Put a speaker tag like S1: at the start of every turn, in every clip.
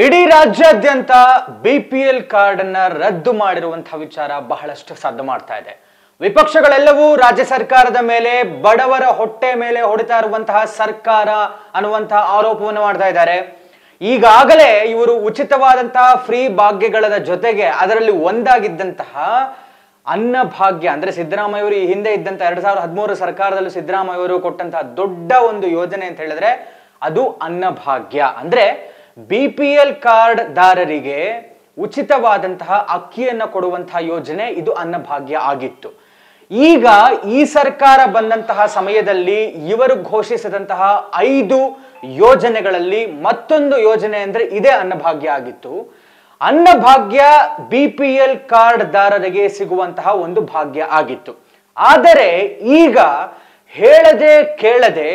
S1: ಇಡೀ ರಾಜ್ಯಾದ್ಯಂತ BPL card ಅನ್ನ ರದ್ದು ಮಾಡಿರುವಂತಹ ವಿಚಾರ ಬಹಳಷ್ಟು ಸದ್ದು ಮಾಡ್ತಾ ಇದೆ. ವಿಪಕ್ಷಗಳೆಲ್ಲವೂ ರಾಜ್ಯ ಸರ್ಕಾರದ ಮೇಲೆ ಬಡವರ ಹೊಟ್ಟೆ ಮೇಲೆ ಹೊಡಿತಾ ಇರುವಂತಹ ಸರ್ಕಾರ ಅನ್ನುವಂತಹ ಆರೋಪವನ್ನು ಮಾಡ್ತಾ ಇದ್ದಾರೆ. ಈಗಾಗಲೇ ಇವರು ಉಚಿತವಾದಂತಹ ಫ್ರೀ ಭಾಗ್ಯಗಳ ಜೊತೆಗೆ ಅದರಲ್ಲಿ ಒಂದಾಗಿದ್ದಂತಹ ಅನ್ನಭಾಗ್ಯ ಅಂದ್ರೆ ಸಿದ್ದರಾಮಯ್ಯ ಅವರು ಈ ಹಿಂದೆ ಇದ್ದಂತ 2013 ಸರ್ಕಾರದಲ್ಲಿ ಸಿದ್ದರಾಮಯ್ಯ ಅವರು ಕೊಟ್ಟಂತಹ ದೊಡ್ಡ ಒಂದು ಯೋಜನೆ ಅಂತ ಹೇಳಿದ್ರೆ ಅದು ಅನ್ನಭಾಗ್ಯ. ಅಂದ್ರೆ ಬಿಪಿಎಲ್ ಕಾರ್ಡ್ ದಾರರಿಗೆ ಉಚಿತವಾದಂತಹ ಅಕ್ಕಿಯನ್ನು ಕೊಡುವಂತಹ ಯೋಜನೆ ಇದು ಅನ್ನಭಾಗ್ಯ ಆಗಿತ್ತು. ಈಗ ಈ ಸರ್ಕಾರ ಬಂದಂತಹ ಸಮಯದಲ್ಲಿ ಇವರು ಘೋಷಿಸಿದಂತಹ 5 ಯೋಜನೆಗಳಲ್ಲಿ ಮತ್ತೊಂದು ಯೋಜನೆ ಅಂದ್ರೆ ಇದೇ ಅನ್ನಭಾಗ್ಯ ಆಗಿತ್ತು. ಅನ್ನಭಾಗ್ಯ ಬಿಪಿಎಲ್ ಕಾರ್ಡ್ ದಾರರಿಗೆ ಸಿಗುವಂತಹ ಒಂದು ಭಾಗ್ಯ ಆಗಿತ್ತು. ಆದರೆ ಈಗ ಹೇಳದೆ ಕೇಳದೆ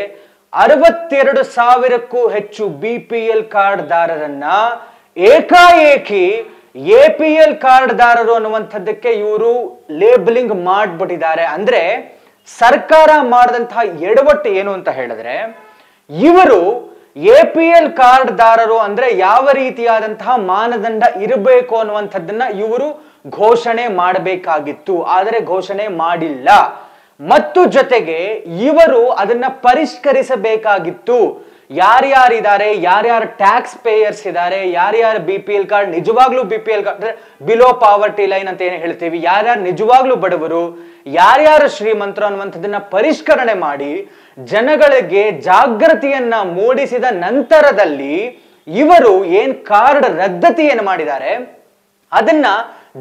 S1: 62,000ಕ್ಕೂ ಹೆಚ್ಚು ಬಿಪಿಎಲ್ ಕಾರ್ಡ್ ದಾರರನ್ನ ಏಕಾಏಕಿ ಎಪಿಎಲ್ ಕಾರ್ಡ್ ದಾರರು ಅನ್ನುವಂಥದ್ದಕ್ಕೆ ಇವರು ಲೇಬಲಿಂಗ್ ಮಾಡ್ಬಿಟ್ಟಿದ್ದಾರೆ. ಅಂದ್ರೆ ಸರ್ಕಾರ ಮಾಡಿದಂತಹ ಎಡವಟ್ಟು ಏನು ಅಂತ ಹೇಳಿದ್ರೆ, ಇವರು ಎಪಿಎಲ್ ಕಾರ್ಡ್ ದಾರರು ಅಂದ್ರೆ ಯಾವ ರೀತಿಯಾದಂತಹ ಮಾನದಂಡ ಇರಬೇಕು ಅನ್ನುವಂಥದ್ದನ್ನ ಇವರು ಘೋಷಣೆ ಮಾಡಬೇಕಾಗಿತ್ತು, ಆದರೆ ಘೋಷಣೆ ಮಾಡಿಲ್ಲ. ಮತ್ತು ಜೊತೆಗೆ ಇವರು ಅದನ್ನ ಪರಿಷ್ಕರಿಸಬೇಕಾಗಿತ್ತು. ಯಾರ್ಯಾರಿದ್ದಾರೆ, ಯಾರ್ಯಾರು ಟ್ಯಾಕ್ಸ್ ಪೇಯರ್ಸ್ ಇದ್ದಾರೆ, ಯಾರ್ಯಾರು ಬಿಪಿಎಲ್ ಕಾರ್ಡ್ ನಿಜವಾಗ್ಲೂ BPL card below poverty line ಅಂತ ಏನು ಹೇಳ್ತೀವಿ, ಯಾರ್ಯಾರು ನಿಜವಾಗ್ಲೂ ಬಡವರು, ಯಾರ್ಯಾರು ಶ್ರೀಮಂತರು ಅನ್ನುವಂಥದ್ದನ್ನ ಪರಿಷ್ಕರಣೆ ಮಾಡಿ ಜನಗಳಿಗೆ ಜಾಗೃತಿಯನ್ನ ಮೂಡಿಸಿದ ನಂತರದಲ್ಲಿ ಇವರು ಏನ್ ಕಾರ್ಡ್ ರದ್ದತಿಯನ್ನು ಮಾಡಿದ್ದಾರೆ ಅದನ್ನ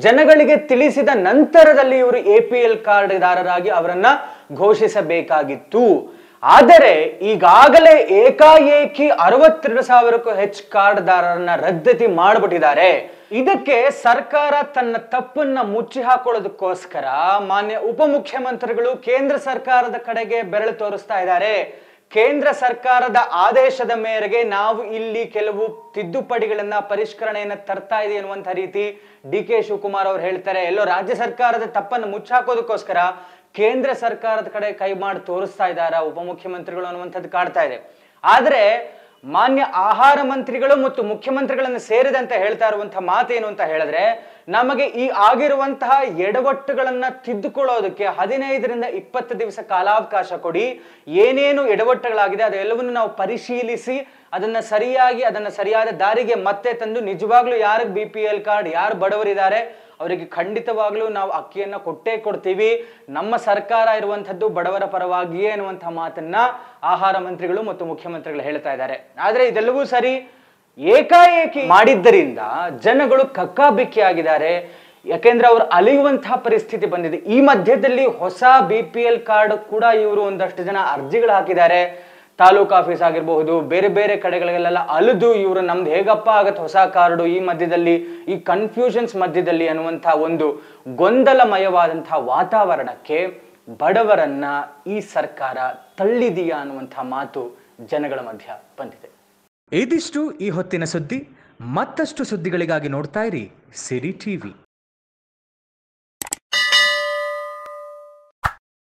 S1: ಜನಗಳಿಗೆ ತಿಳಿಸಿದ ನಂತರದಲ್ಲಿ ಇವರು ಎಪಿಎಲ್ ಕಾರ್ಡ್ ದಾರರಾಗಿ ಅವರನ್ನ ಘೋಷಿಸಬೇಕಾಗಿತ್ತು. ಆದರೆ ಈಗಾಗಲೇ ಏಕಾಏಕಿ 62,000ಕ್ಕೂ ಹೆಚ್ಚು ಕಾರ್ಡ್ ದಾರರನ್ನ ರದ್ದತಿ ಮಾಡಿಬಿಟ್ಟಿದ್ದಾರೆ. ಇದಕ್ಕೆ ಸರ್ಕಾರ ತನ್ನ ತಪ್ಪನ್ನ ಮುಚ್ಚಿ ಹಾಕೊಳ್ಳೋದಕ್ಕೋಸ್ಕರ ಮಾನ್ಯ ಉಪಮುಖ್ಯಮಂತ್ರಿಗಳು ಕೇಂದ್ರ ಸರ್ಕಾರದ ಕಡೆಗೆ ಬೆರಳು ತೋರಿಸ್ತಾ ಇದ್ದಾರೆ. ಕೇಂದ್ರ ಸರ್ಕಾರದ ಆದೇಶದ ಮೇರೆಗೆ ನಾವು ಇಲ್ಲಿ ಕೆಲವು ತಿದ್ದುಪಡಿಗಳನ್ನ ಪರಿಷ್ಕರಣೆಯನ್ನ ತರ್ತಾ ಇದೆ ಅನ್ನುವಂಥ ರೀತಿ ಡಿ.ಕೆ. ಶಿವಕುಮಾರ್ ಅವರು ಹೇಳ್ತಾರೆ. ಎಲ್ಲೋ ರಾಜ್ಯ ಸರ್ಕಾರದ ತಪ್ಪನ್ನು ಮುಚ್ಚಾಕೋದಕ್ಕೋಸ್ಕರ ಕೇಂದ್ರ ಸರ್ಕಾರದ ಕಡೆ ಕೈ ಮಾಡಿ ತೋರಿಸ್ತಾ ಇದ್ದಾರಾ ಉಪಮುಖ್ಯಮಂತ್ರಿಗಳು ಅನ್ನುವಂಥದ್ದು ಕಾಡ್ತಾ ಇದೆ. ಆದ್ರೆ ಮಾನ್ಯ ಆಹಾರ ಮಂತ್ರಿಗಳು ಮತ್ತು ಮುಖ್ಯಮಂತ್ರಿಗಳನ್ನು ಸೇರಿದಂತೆ ಹೇಳ್ತಾ ಇರುವಂತಹ ಮಾತೇನು ಅಂತ ಹೇಳಿದ್ರೆ, ನಮಗೆ ಈ ಆಗಿರುವಂತಹ ಎಡವಟ್ಟುಗಳನ್ನ ತಿದ್ದುಕೊಳ್ಳೋದಕ್ಕೆ 15ರಿಂದ 20 ದಿವಸ ಕಾಲಾವಕಾಶ ಕೊಡಿ. ಏನೇನು ಎಡವಟ್ಟುಗಳಾಗಿದೆ ಅದೆಲ್ಲವನ್ನು ನಾವು ಪರಿಶೀಲಿಸಿ ಅದನ್ನ ಸರಿಯಾದ ದಾರಿಗೆ ಮತ್ತೆ ತಂದು ನಿಜವಾಗ್ಲೂ ಯಾರಿಗೆ ಬಿಪಿಎಲ್ ಕಾರ್ಡ್ ಯಾರು ಬಡವರಿದ್ದಾರೆ ಅವರಿಗೆ ಖಂಡಿತವಾಗ್ಲೂ ನಾವು ಅಕ್ಕಿಯನ್ನ ಕೊಟ್ಟೇ ಕೊಡ್ತೀವಿ. ನಮ್ಮ ಸರ್ಕಾರ ಇರುವಂತದ್ದು ಬಡವರ ಪರವಾಗಿಯೇ ಅನ್ನುವಂತಹ ಮಾತನ್ನ ಆಹಾರ ಮಂತ್ರಿಗಳು ಮತ್ತು ಮುಖ್ಯಮಂತ್ರಿಗಳು ಹೇಳ್ತಾ ಇದ್ದಾರೆ. ಆದ್ರೆ ಇದೆಲ್ಲವೂ ಸರಿ, ಏಕಾಏಕಿ ಮಾಡಿದ್ದರಿಂದ ಜನಗಳು ಕಕ್ಕಾಬಿಕ್ಕಿ ಆಗಿದ್ದಾರೆ. ಯಾಕೆಂದ್ರೆ ಅವರು ಅಲಿಯುವಂತಹ ಪರಿಸ್ಥಿತಿ ಬಂದಿದೆ. ಈ ಮಧ್ಯದಲ್ಲಿ ಹೊಸ ಬಿಪಿಎಲ್ ಕಾರ್ಡ್ ಕೂಡ ಇವರು ಒಂದಷ್ಟು ಜನ ಅರ್ಜಿಗಳು ಹಾಕಿದ್ದಾರೆ. ತಾಲೂಕು ಆಫೀಸ್ ಆಗಿರಬಹುದು, ಬೇರೆ ಬೇರೆ ಕಡೆಗಳಿಗೆಲ್ಲ ಅಲಿದು ಇವರು ನಮ್ದು ಹೇಗಪ್ಪ ಆಗತ್ತೆ ಹೊಸ ಕಾರ್ಡು, ಈ ಮಧ್ಯದಲ್ಲಿ ಈ ಕನ್ಫ್ಯೂಷನ್ಸ್ ಮಧ್ಯದಲ್ಲಿ ಅನ್ನುವಂತಹ ಒಂದು ಗೊಂದಲಮಯವಾದಂತಹ ವಾತಾವರಣಕ್ಕೆ ಬಡವರನ್ನ ಈ ಸರ್ಕಾರ ತಳ್ಳಿದೆಯಾ ಅನ್ನುವಂತಹ ಮಾತು ಜನಗಳ ಮಧ್ಯ ಬಂದಿದೆ.
S2: ಇದಿಷ್ಟು ಈ ಹೊತ್ತಿನ ಸುದ್ದಿ. ಮತ್ತಷ್ಟು ಸುದ್ದಿಗಳಿಗಾಗಿ ನೋಡ್ತಾ ಇರಿ ಸಿರಿ ಟಿವಿ.